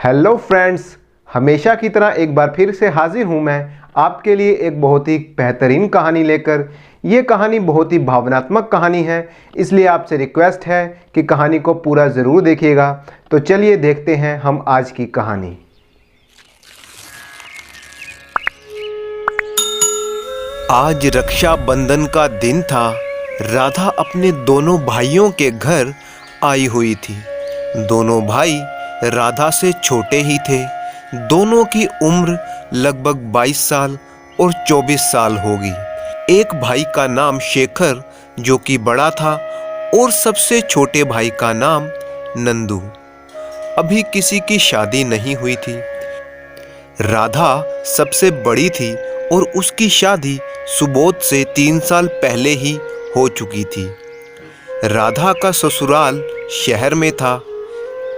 Hello friends, हमेशा की तरह एक बार फिर से हाजिर हूँ मैं आपके लिए एक बहुत ही बेहतरीन कहानी लेकर। ये कहानी बहुत ही भावनात्मक कहानी है, इसलिए आपसे रिक्वेस्ट है कि कहानी को पूरा ज़रूर देखिएगा। तो चलिए देखते हैं हम आज की कहानी। आज रक्षाबंधन का दिन था। राधा अपने दोनों भाइयों के घर आई हुई थी। दोनों भाई राधा से छोटे ही थे। दोनों की उम्र लगभग 22 साल और 24 साल होगी। एक भाई का नाम शेखर जो कि बड़ा था और सबसे छोटे भाई का नाम नंदू। अभी किसी की शादी नहीं हुई थी। राधा सबसे बड़ी थी और उसकी शादी सुबोध से 3 साल पहले ही हो चुकी थी। राधा का ससुराल शहर में था।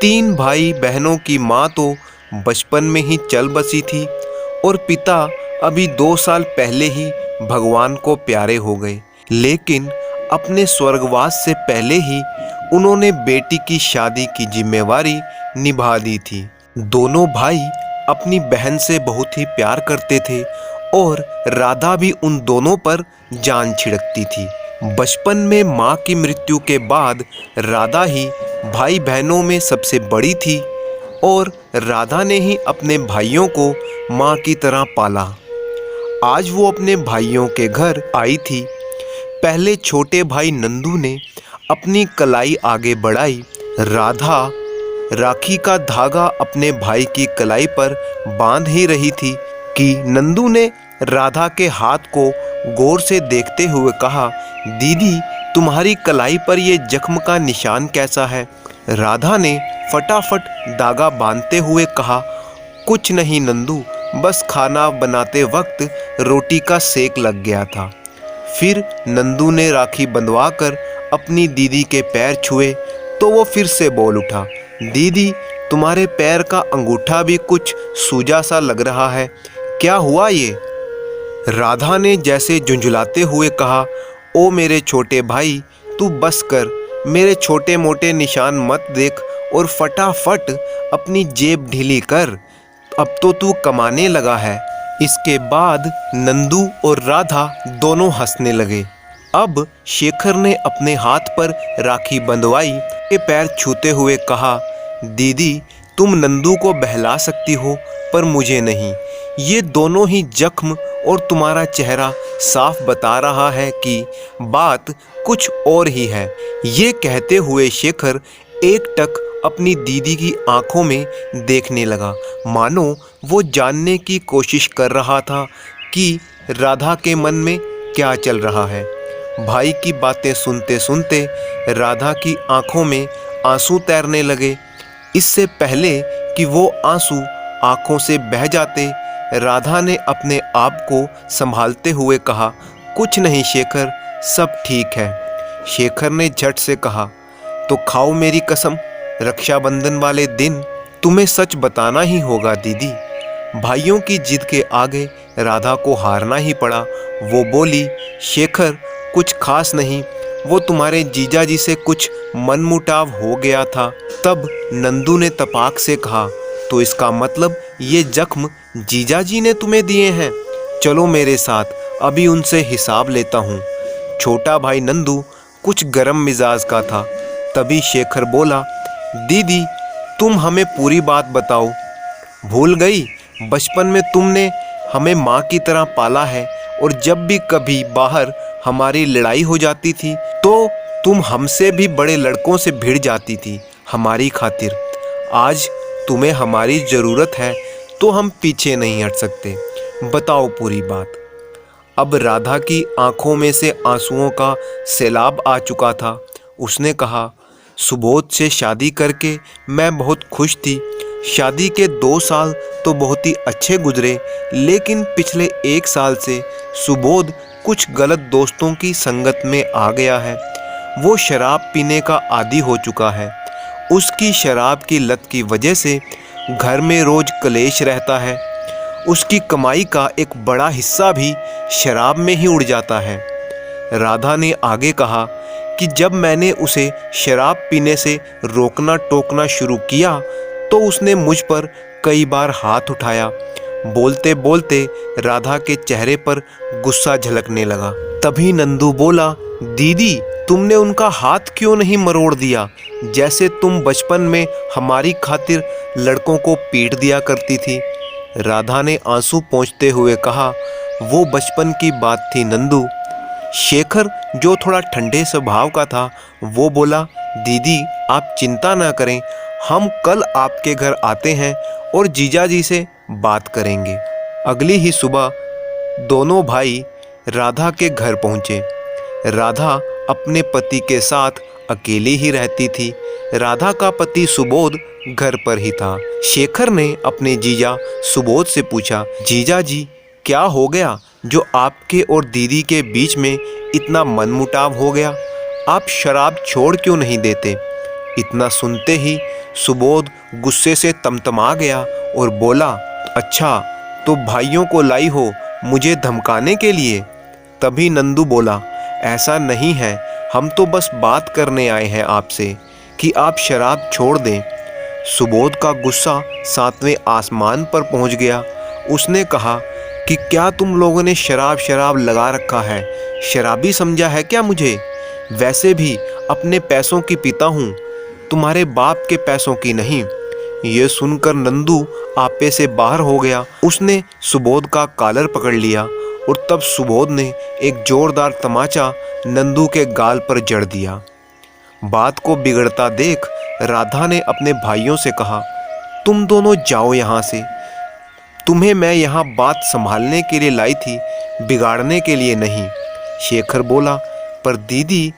3 भाई बहनों की माँ तो बचपन में ही चल बसी थी और पिता अभी 2 साल पहले ही भगवान को प्यारे हो गए। लेकिन अपने स्वर्गवास से पहले ही उन्होंने बेटी की शादी की जिम्मेवारी निभा दी थी। दोनों भाई अपनी बहन से बहुत ही प्यार करते थे और राधा भी उन दोनों पर जान छिड़कती थी। बचपन में माँ की मृत्यु के बाद राधा ही भाई बहनों में सबसे बड़ी थी और राधा ने ही अपने भाइयों को माँ की तरह पाला। आज वो अपने भाइयों के घर आई थी। पहले छोटे भाई नंदू ने अपनी कलाई आगे बढ़ाई। राधा राखी का धागा अपने भाई की कलाई पर बांध ही रही थी कि नंदू ने राधा के हाथ को गौर से देखते हुए कहा, दीदी तुम्हारी कलाई पर ये जख्म का निशान कैसा है? राधा ने फटाफट धागा बांधते हुए कहा, कुछ नहीं नंदू, बस खाना बनाते वक्त रोटी का सेक लग गया था। फिर नंदू ने राखी बंधवाकर अपनी दीदी के पैर छुए तो वो फिर से बोल उठा, दीदी तुम्हारे पैर का अंगूठा भी कुछ सूजा सा लग रहा है, क्या हुआ ये? राधा ने जैसे झुंझुलाते हुए कहा, ओ मेरे छोटे भाई, तू बस कर, मेरे छोटे मोटे निशान मत देख और फटाफट अपनी जेब ढीली कर, अब तो तू कमाने लगा है। इसके बाद नंदू और राधा दोनों हंसने लगे। अब शेखर ने अपने हाथ पर राखी बंधवाई के पैर छूते हुए कहा, दीदी तुम नंदू को बहला सकती हो पर मुझे नहीं। ये दोनों ही जख्म और तुम्हारा चेहरा साफ बता रहा है कि बात कुछ और ही है। ये कहते हुए शेखर एकटक अपनी दीदी की आंखों में देखने लगा, मानो वो जानने की कोशिश कर रहा था कि राधा के मन में क्या चल रहा है। भाई की बातें सुनते सुनते राधा की आंखों में आंसू तैरने लगे। इससे पहले कि वो आंसू आंखों से बह जाते, राधा ने अपने आप को संभालते हुए कहा, कुछ नहीं शेखर, सब ठीक है। शेखर ने झट से कहा, तो खाओ मेरी कसम, रक्षाबंधन वाले दिन तुम्हें सच बताना ही होगा दीदी। भाइयों की जिद के आगे राधा को हारना ही पड़ा। वो बोली, शेखर कुछ खास नहीं, वो तुम्हारे जीजा जी से कुछ मनमुटाव हो गया था। तब नंदू ने तपाक से कहा, तो इसका मतलब ये जख्म जीजा जी ने तुम्हें दिए हैं? चलो मेरे साथ, अभी उनसे हिसाब लेता हूँ। छोटा भाई नंदू कुछ गरम मिजाज का था। तभी शेखर बोला, दीदी तुम हमें पूरी बात बताओ। भूल गई, बचपन में तुमने हमें माँ की तरह पाला है और जब भी कभी बाहर हमारी लड़ाई हो जाती थी तो तुम हमसे भी बड़े लड़कों से भिड़ जाती थी हमारी खातिर। आज तुम्हें हमारी ज़रूरत है तो हम पीछे नहीं हट सकते, बताओ पूरी बात। अब राधा की आंखों में से आंसुओं का सैलाब आ चुका था। उसने कहा, सुबोध से शादी करके मैं बहुत खुश थी। शादी के 2 साल तो बहुत ही अच्छे गुजरे, लेकिन पिछले 1 साल से सुबोध कुछ गलत दोस्तों की संगत में आ गया है। वो शराब पीने का आदी हो चुका है। उसकी शराब की लत की वजह से घर में रोज कलेश रहता है। उसकी कमाई का एक बड़ा हिस्सा भी शराब में ही उड़ जाता है। राधा ने आगे कहा कि जब मैंने उसे शराब पीने से रोकना टोकना शुरू किया तो उसने मुझ पर कई बार हाथ उठाया। बोलते बोलते राधा के चेहरे पर गुस्सा झलकने लगा। तभी नंदू बोला, दीदी तुमने उनका हाथ क्यों नहीं मरोड़ दिया, जैसे तुम बचपन में हमारी खातिर लड़कों को पीट दिया करती थी। राधा ने आंसू पोंछते हुए कहा, वो बचपन की बात थी नंदू। शेखर जो थोड़ा ठंडे स्वभाव का था, वो बोला, दीदी आप चिंता ना करें, हम कल आपके घर आते हैं और जीजा जी से बात करेंगे। अगली ही सुबह दोनों भाई राधा के घर पहुंचे। राधा अपने पति के साथ अकेली ही रहती थी। राधा का पति सुबोध घर पर ही था। शेखर ने अपने जीजा सुबोध से पूछा, जीजा जी क्या हो गया जो आपके और दीदी के बीच में इतना मनमुटाव हो गया? आप शराब छोड़ क्यों नहीं देते? इतना सुनते ही सुबोध गुस्से से तमतमा गया और बोला, अच्छा तो भाइयों को लाई हो मुझे धमकाने के लिए? तभी नंदू बोला, ऐसा नहीं है, हम तो बस बात करने आए हैं आपसे कि आप शराब छोड़ दें। सुबोध का गुस्सा 7वें आसमान पर पहुंच गया। उसने कहा कि क्या तुम लोगों ने शराब लगा रखा है? शराबी समझा है क्या मुझे? वैसे भी अपने पैसों की पीता हूँ, तुम्हारे बाप के पैसों की नहीं। ये सुनकर नंदू आपे से बाहर हो गया। उसने सुबोध का कॉलर पकड़ लिया और तब सुबोध ने एक जोरदार तमाचा नंदू के गाल पर जड़ दिया। बात को बिगड़ता देख राधा ने अपने भाइयों से कहा, तुम दोनों जाओ यहाँ से, तुम्हें मैं यहाँ बात संभालने के लिए लाई थी, बिगाड़ने के लिए नहीं। शेखर बोला, पर दीदी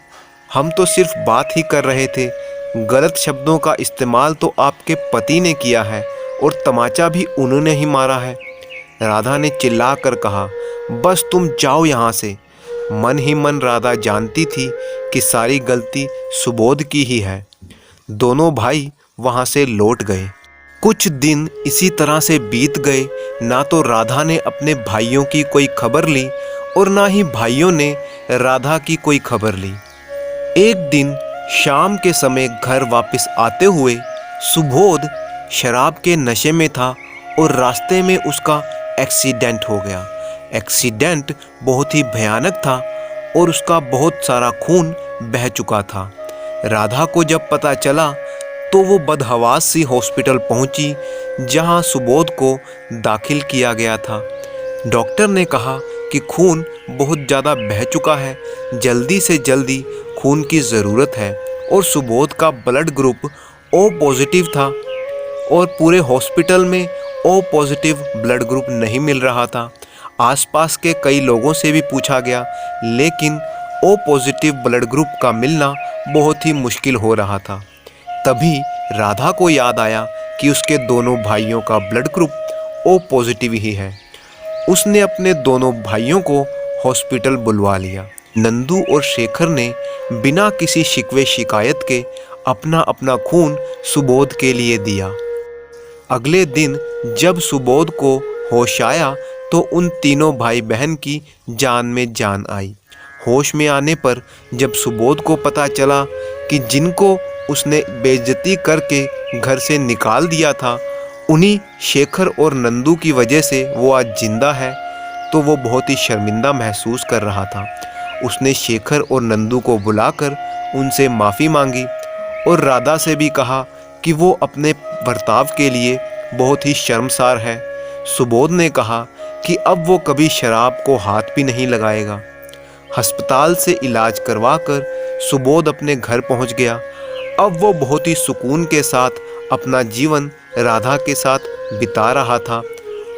हम तो सिर्फ बात ही कर रहे थे, गलत शब्दों का इस्तेमाल तो आपके पति ने किया है और तमाचा भी उन्होंने ही मारा है। राधा ने चिल्लाकर कहा, बस तुम जाओ यहाँ से। मन ही मन राधा जानती थी कि सारी गलती सुबोध की ही है। दोनों भाई वहाँ से लौट गए। कुछ दिन इसी तरह से बीत गए। ना तो राधा ने अपने भाइयों की कोई खबर ली और ना ही भाइयों ने राधा की कोई खबर ली। एक दिन शाम के समय घर वापस आते हुए सुबोध शराब के नशे में था और रास्ते में उसका एक्सीडेंट हो गया। एक्सीडेंट बहुत ही भयानक था और उसका बहुत सारा खून बह चुका था। राधा को जब पता चला तो वो बदहवास सी हॉस्पिटल पहुंची, जहां सुबोध को दाखिल किया गया था। डॉक्टर ने कहा कि खून बहुत ज़्यादा बह चुका है, जल्दी से जल्दी खून की ज़रूरत है। और सुबोध का ब्लड ग्रुप ओ पॉजिटिव था और पूरे हॉस्पिटल में ओ पॉजिटिव ब्लड ग्रुप नहीं मिल रहा था। आसपास के कई लोगों से भी पूछा गया, लेकिन ओ पॉजिटिव ब्लड ग्रुप का मिलना बहुत ही मुश्किल हो रहा था। तभी राधा को याद आया कि उसके दोनों भाइयों का ब्लड ग्रुप ओ पॉजिटिव ही है। उसने अपने दोनों भाइयों को हॉस्पिटल बुलवा लिया। नंदू और शेखर ने बिना किसी शिकवे शिकायत के अपना अपना खून सुबोध के लिए दिया। अगले दिन जब सुबोध को होश आया तो उन तीनों भाई बहन की जान में जान आई। होश में आने पर जब सुबोध को पता चला कि जिनको उसने बेइज्जती करके घर से निकाल दिया था, उन्हीं शेखर और नंदू की वजह से वो आज जिंदा है, तो वो बहुत ही शर्मिंदा महसूस कर रहा था। उसने शेखर और नंदू को बुलाकर उनसे माफ़ी मांगी और राधा से भी कहा कि वो अपने बर्ताव के लिए बहुत ही शर्मसार है। सुबोध ने कहा कि अब वो कभी शराब को हाथ भी नहीं लगाएगा। अस्पताल से इलाज करवाकर सुबोध अपने घर पहुंच गया। अब वो बहुत ही सुकून के साथ अपना जीवन राधा के साथ बिता रहा था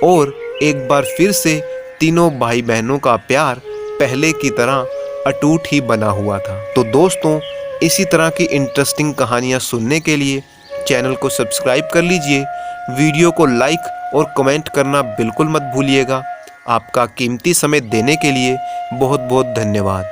और एक बार फिर से तीनों भाई बहनों का प्यार पहले की तरह अटूट ही बना हुआ था। तो दोस्तों, इसी तरह की इंटरेस्टिंग कहानियाँ सुनने के लिए चैनल को सब्सक्राइब कर लीजिए। वीडियो को लाइक और कमेंट करना बिल्कुल मत भूलिएगा। आपका कीमती समय देने के लिए बहुत बहुत धन्यवाद।